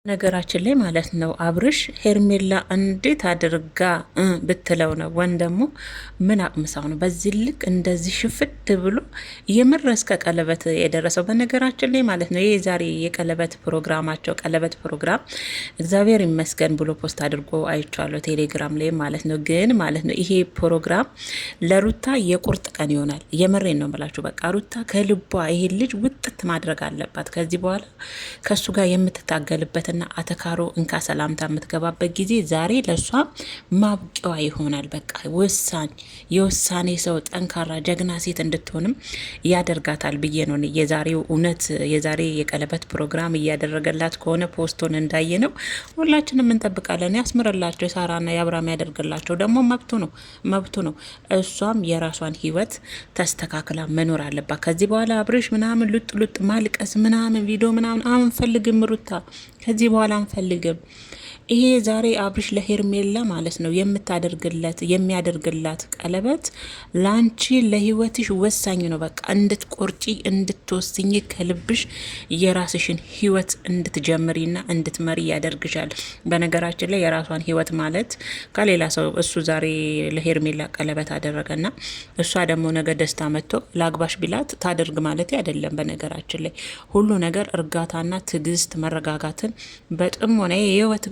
ነገራችን ላይ ማለት ነው አብርሽ ሄርሜላ እንዴት አድርጋ ብትለው ነው ወን ደግሞ ምን አቅምሳው ነው በዚህ ልክ እንደዚህ ሽፍት ብሎ የምር እስከ ቀለበት የደረሰው። በነገራችን ላይ ማለት ነው ይሄ ዛሬ የቀለበት ፕሮግራማቸው ቀለበት ፕሮግራም እግዚአብሔር ይመስገን ብሎ ፖስት አድርጎ አይቻለሁ ቴሌግራም ላይ ማለት ነው። ግን ማለት ነው ይሄ ፕሮግራም ለሩታ የቁርጥ ቀን ይሆናል። የምሬን ነው የምላችሁ። በቃ ሩታ ከልቧ ይሄ ልጅ ውጥት ማድረግ አለባት። ከዚህ በኋላ ከሱ ጋር የምትታገልበት ና አተካሮ እንካ ሰላምታ የምትገባበት ጊዜ ዛሬ ለሷ ማብቂዋ ይሆናል። በቃ የውሳኔ ሰው ጠንካራ ጀግና ሴት እንድትሆንም ያደርጋታል ብዬ ነው የዛሬው እውነት የዛሬ የቀለበት ፕሮግራም እያደረገላት ከሆነ ፖስቶን እንዳየ ነው ሁላችንም እንጠብቃለን። ያስምርላቸው የሳራና የአብርሃም ያደርግላቸው። ደግሞ መብቱ ነው። እሷም የራሷን ህይወት ተስተካክላ መኖር አለባት። ከዚህ በኋላ አብርሽ ምናምን ሉጥ ማልቀስ ምናምን ቪዲዮ ምናምን አንፈልግም ሩታ ከዚህ በኋላ አንፈልግም። ይሄ ዛሬ አብርሽ ለሄርሜላ ማለት ነው የሚያደርግላት ቀለበት ላንቺ ለህይወትሽ ወሳኝ ነው። በቃ እንድትቆርጪ እንድትወስኝ ከልብሽ የራስሽን ህይወት እንድትጀምሪና እንድትመሪ ያደርግሻል። በነገራችን ላይ የራሷን ህይወት ማለት ከሌላ ሰው እሱ ዛሬ ለሄርሜላ ቀለበት አደረገና እሷ ደግሞ ነገ ደስታ መጥቶ ላግባሽ ቢላት ታደርግ ማለት አይደለም። በነገራችን ላይ ሁሉ ነገር እርጋታና ትዕግስት መረጋጋትን በጥሞና የህይወት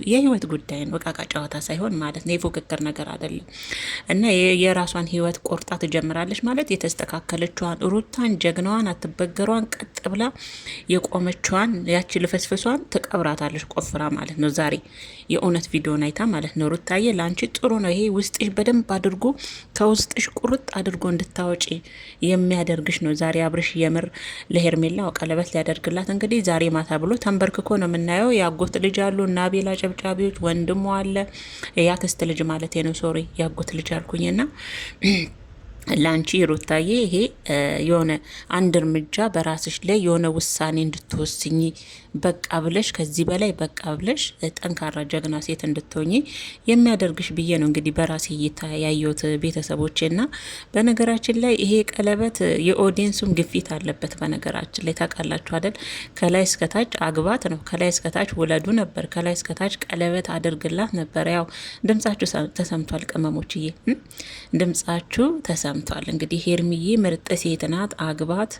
ጉዳይ ነው። እቃቃ ጨዋታ ሳይሆን ማለት ነው። የፉክክር ነገር አይደለም እና የራሷን ህይወት ቆርጣ ትጀምራለች ማለት የተስተካከለችዋን ሩታን ጀግናዋን አትበገሯን ቀጥ ብላ የቆመችዋን ያቺ ልፈስፍሷን ትቀብራታለች ቆፍራ ማለት ነው። ዛሬ የእውነት ቪዲዮን አይታ ማለት ነው ሩታዬ ለአንቺ ጥሩ ነው። ይሄ ውስጥሽ በደንብ አድርጎ ከውስጥሽ ቁርጥ አድርጎ እንድታወጪ የሚያደርግሽ ነው። ዛሬ አብርሽ የምር ለሄርሜላ ቀለበት ሊያደርግላት እንግዲህ ዛሬ ማታ ብሎ ተንበርክኮ ነው የምናየው። ያጎት ልጅ አሉ እና ቤላ ጨብጫቢዎች ወንድሞ አለ ያክስት ልጅ ማለት ነው። ሶሪ ያጎት ልጅ አልኩኝና ላንቺ ሩታዬ ይሄ የሆነ አንድ እርምጃ በራስሽ ላይ የሆነ ውሳኔ እንድትወስኝ በቃ ብለሽ ከዚህ በላይ በቃ ብለሽ ጠንካራ ጀግና ሴት እንድትሆኚ የሚያደርግሽ ብዬ ነው እንግዲህ በራሴ እይታ ያየሁት ቤተሰቦቼና። በነገራችን ላይ ይሄ ቀለበት የኦዲየንሱም ግፊት አለበት። በነገራችን ላይ ታውቃላችሁ አይደል? ከላይ እስከታች አግባት ነው፣ ከላይ እስከታች ውለዱ ነበር፣ ከላይ እስከታች ቀለበት አድርግላት ነበር። ያው ድምጻችሁ ተሰምቷል፣ ቅመሞችዬ ድምጻችሁ ተሰምቷል። እንግዲህ ሄርሚዬ ምርጥ ሴት ናት፣ አግባት፣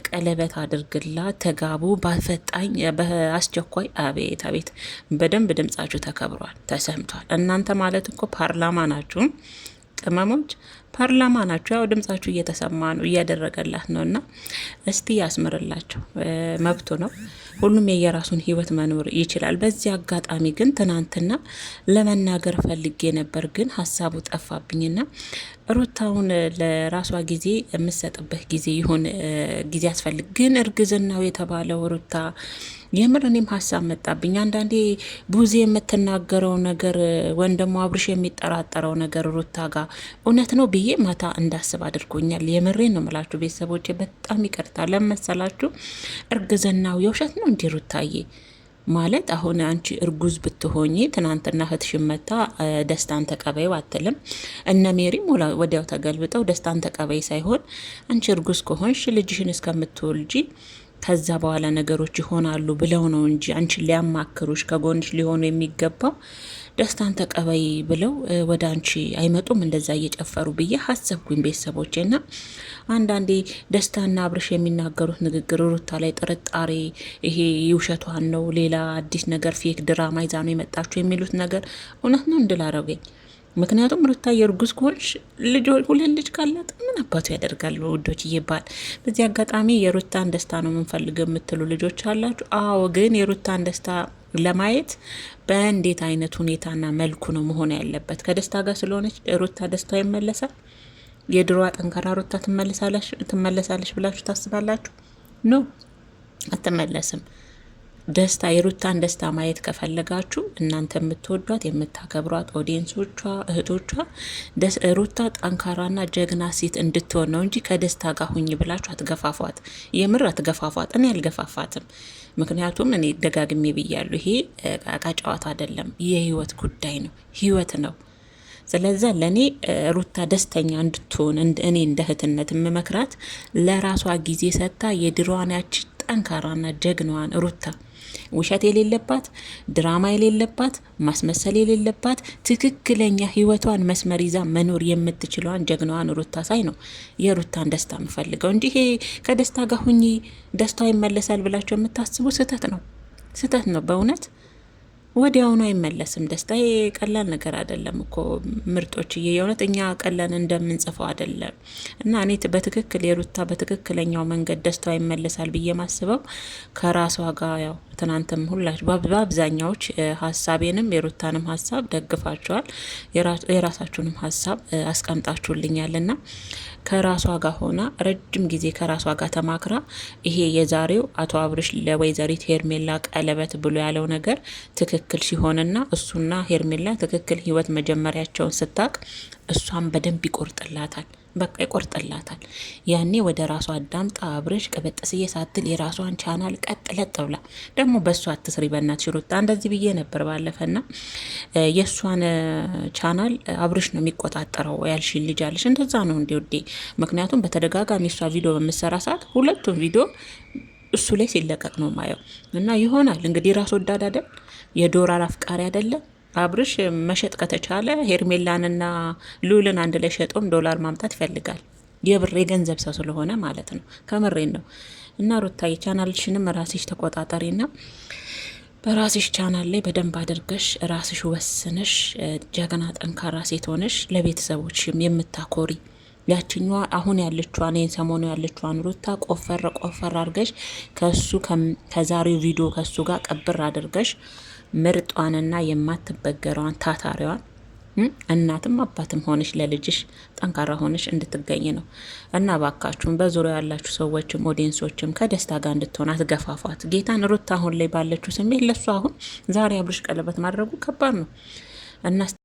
ቀለበት አድርግላት፣ ተጋቡ በፈጣኝ በአስቸኳይ። አቤት አቤት በደንብ ድምጻችሁ ተከብሯል፣ ተሰምቷል። እናንተ ማለት እኮ ፓርላማ ናችሁ ቅመሞች፣ ፓርላማ ናቸው። ያው ድምጻችሁ እየተሰማ ነው፣ እያደረገላት ነው። እና እስቲ ያስምርላቸው፣ መብቱ ነው። ሁሉም የየራሱን ህይወት መኖር ይችላል። በዚህ አጋጣሚ ግን ትናንትና ለመናገር ፈልጌ ነበር፣ ግን ሀሳቡ ጠፋብኝና ሩታውን ለራሷ ጊዜ የምሰጥበት ጊዜ ይሁን ጊዜ ያስፈልግ። ግን እርግዝናው የተባለው ሩታ የምር እኔም ሀሳብ መጣብኝ። አንዳንዴ ቡዜ የምትናገረው ነገር ወንድሞ አብርሽ የሚጠራጠረው ነገር ሩታ ጋር እውነት ነው ብዬ ማታ እንዳስብ አድርጎኛል። የምሬን ነው ምላችሁ ቤተሰቦቼ፣ በጣም ይቅርታ ለመሰላችሁ። እርግዝናው የውሸት ነው እንዲ ሩታዬ ማለት አሁን አንቺ እርጉዝ ብትሆኚ ትናንትና እህትሽን መታ ደስታን ተቀበይው አትልም። እነ ሜሪም ወዲያው ተገልብጠው ደስታን ተቀበይ ሳይሆን አንቺ እርጉዝ ከሆንሽ ልጅሽን እስከምትወልጂ ከዛ በኋላ ነገሮች ይሆናሉ ብለው ነው እንጂ አንቺን ሊያማክሩሽ ከጎንሽ ሊሆኑ የሚገባው ደስታን ተቀበይ ብለው ወደ አንቺ አይመጡም። እንደዛ እየጨፈሩ ብዬ ሀሰብኩኝ ቤተሰቦቼና አንዳንዴ ደስታና አብርሽ የሚናገሩት ንግግር ሩታ ላይ ጥርጣሬ፣ ይሄ ውሸቷን ነው ሌላ አዲስ ነገር ፌክ ድራማ ይዛ ነው የመጣችሁ የሚሉት ነገር እውነት ነው እንድላረገኝ። ምክንያቱም ሩታ የእርጉዝ ከሆንሽ ሁለት ልጅ ካላት ምን አባቱ ያደርጋል ውዶች ይባል። በዚህ አጋጣሚ የሩታን ደስታ ነው የምንፈልገው የምትሉ ልጆች አላችሁ። አዎ፣ ግን የሩታን ደስታ ለማየት በእንዴት አይነት ሁኔታና መልኩ ነው መሆን ያለበት? ከደስታ ጋር ስለሆነች ሩታ ደስታ ይመለሳል? የድሮዋ ጠንካራ ሩታ ትመለሳለች ብላችሁ ታስባላችሁ? ኖ አትመለስም። ደስታ የሩታን ደስታ ማየት ከፈለጋችሁ እናንተ የምትወዷት የምታከብሯት ኦዲየንሶቿ እህቶቿ ሩታ ጠንካራና ጀግና ሴት እንድትሆን ነው እንጂ ከደስታ ጋር ሁኝ ብላችሁ አትገፋፏት። የምር አትገፋፏት። እኔ አልገፋፋትም። ምክንያቱም እኔ ደጋግሜ ብያለሁ፣ ይሄ ቃቃ ጨዋታ አይደለም፣ የህይወት ጉዳይ ነው፣ ህይወት ነው። ስለዛ ለኔ ሩታ ደስተኛ እንድትሆን እኔ እንደ እህትነት የምመክራት ለራሷ ጊዜ ሰጥታ የድሮዋን ያቺ ጠንካራና ጀግናዋን ሩታ ውሸት የሌለባት ድራማ የሌለባት ማስመሰል የሌለባት ትክክለኛ ህይወቷን መስመር ይዛ መኖር የምትችለዋን ጀግናዋን ሩታ ሳይ ነው የሩታን ደስታ የምፈልገው እንጂ ከደስታ ጋር ሁኚ ደስታው ይመለሳል ብላችሁ የምታስቡ ስህተት ነው በእውነት ወዲያውኑ አይመለስም። ደስታ ቀላል ነገር አይደለም እኮ ምርጦች፣ የእውነት እኛ ቀላል እንደምንጽፈው አይደለም። እና እኔ በትክክል የሩታ በትክክለኛው መንገድ ደስታዋ ይመለሳል ብዬ ማስበው ከራሷ ጋር ያው ትናንትም ሁላችሁ በአብዛኛዎች ሀሳቤንም የሩታንም ሀሳብ ደግፋችኋል፣ የራሳችሁንም ሀሳብ አስቀምጣችሁልኛል እና ከራሷ ጋር ሆና ረጅም ጊዜ ከራሷ ጋር ተማክራ ይሄ የዛሬው አቶ አብርሽ ለወይዘሪት ሄርሜላ ቀለበት ብሎ ያለው ነገር ትክክል ሲሆንና እሱና ሄርሜላ ትክክል ህይወት መጀመሪያቸውን ስታቅ እሷን በደንብ ይቆርጥላታል። በቃ ይቆርጥላታል። ያኔ ወደ ራሷ አዳምጣ አብርሽ ቀበጥስዬ ሳትል የራሷን ቻናል ቀጥለጥ ብላ ደግሞ በእሷ አትስሪ በእናትሽ ሩታ እንደዚህ ብዬ ነበር ባለፈና የእሷን ቻናል አብርሽ ነው የሚቆጣጠረው ያልሽን ልጅ አለሽ። እንደዛ ነው እንዲ ውዴ። ምክንያቱም በተደጋጋሚ እሷ ቪዲዮ በምሰራ ሰዓት ሁለቱም ቪዲዮ እሱ ላይ ሲለቀቅ ነው ማየው እና ይሆናል እንግዲህ ራስ ወዳድ አይደል የዶላር አፍቃሪ አይደለም አብርሽ መሸጥ ከተቻለ ሄርሜላንና ሉልን አንድ ላይ ሸጦም ዶላር ማምጣት ይፈልጋል። የብር የገንዘብ ሰው ስለሆነ ማለት ነው። ከምሬን ነው። እና ሩታዬ ቻናልሽንም ራስሽ ተቆጣጠሪና በራስሽ ቻናል ላይ በደንብ አድርገሽ ራስሽ ወስነሽ ጀግና ጠንካራ ሴት ሆነሽ ለቤተሰቦችም የምታኮሪ ያችኛዋ አሁን ያለችዋን ይሄን ሰሞኑ ያለችዋን ሩታ ቆፈር አድርገሽ ከሱ ከዛሬው ቪዲዮ ከሱ ጋር ቀብር አድርገሽ ምርጧንና የማትበገረዋን ታታሪዋን እናትም አባትም ሆነሽ ለልጅሽ ጠንካራ ሆነሽ እንድትገኝ ነው። እና ባካችሁም በዙሪያ ያላችሁ ሰዎችም ኦዲየንሶችም ከደስታ ጋር እንድትሆን አትገፋፏት። ጌታን ሩታ አሁን ላይ ባለችው ስሜት ለሱ አሁን ዛሬ አብርሽ ቀለበት ማድረጉ ከባድ ነው እና